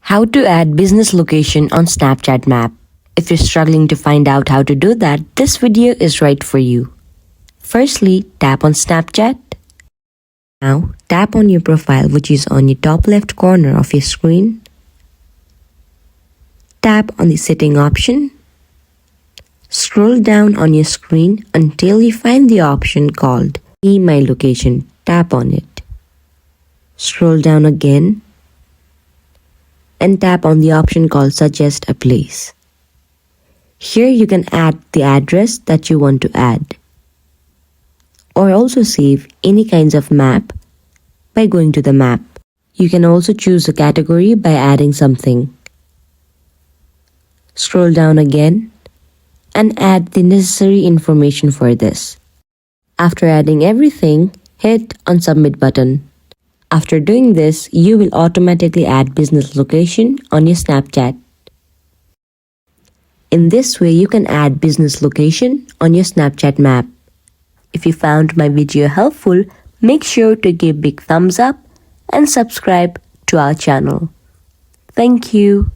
How to add business location on Snapchat map. If you're struggling to find out how to do that, this video is right for you. Firstly, tap on Snapchat. Now, tap on your profile, which is on your top left corner of your screen. Tap on the setting option. Scroll down on your screen until you find the option called See My Location. Tap on it. Scroll down again and tap on the option called Suggest a Place. Here you can add the address that you want to add, or also save any kinds of map by going to the map. You can also choose a category by adding something. Scroll down again and add the necessary information for this. After adding everything, hit on Submit button. After doing this, you will automatically add business location on your Snapchat. In this way, you can add business location on your Snapchat map. If you found my video helpful, make sure to give big thumbs up and subscribe to our channel. Thank you.